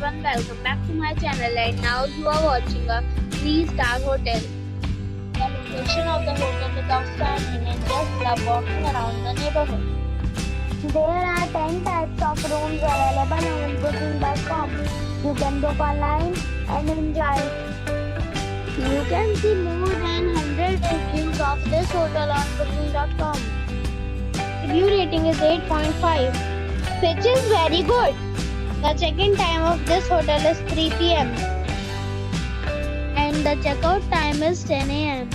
everyone, welcome back to my channel, and now you are watching a 3-star hotel. The location of the hotel is outstanding and guests love walking around the neighborhood. There are 10 types of rooms available on booking.com. You can book online and enjoy it. You can see more than 100 reviews of this hotel on booking.com. Review rating is 8.5, which is very good. The check-in time of this hotel is 3 p.m. and the check-out time is 10 a.m.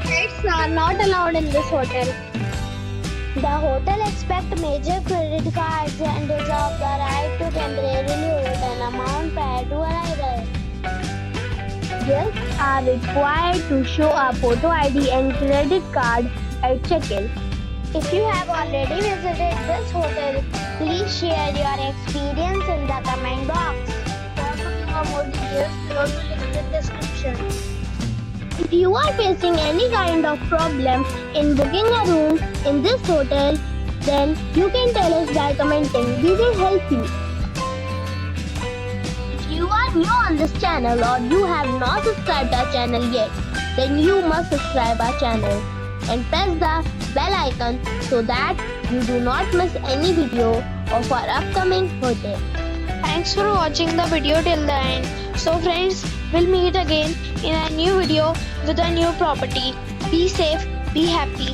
Pets are not allowed in this hotel. The hotel accepts major credit cards and reserves the right to temporarily hold an amount prior to arrival. Guests are required to show a photo ID and credit card at check-in. If you have already visited this hotel, please share your experience in the comment box. For booking or more details, below the link in description. If you are facing any kind of problem in booking a room in this hotel, then you can tell us by commenting. We will help you. If you are new on this channel or you have not subscribed our channel yet, then you must subscribe our channel and press the bell icon so that you do not miss any video of our upcoming hotel. Thanks for watching the video till the end. So friends, we'll meet again in a new video with a new property. Be safe, be happy.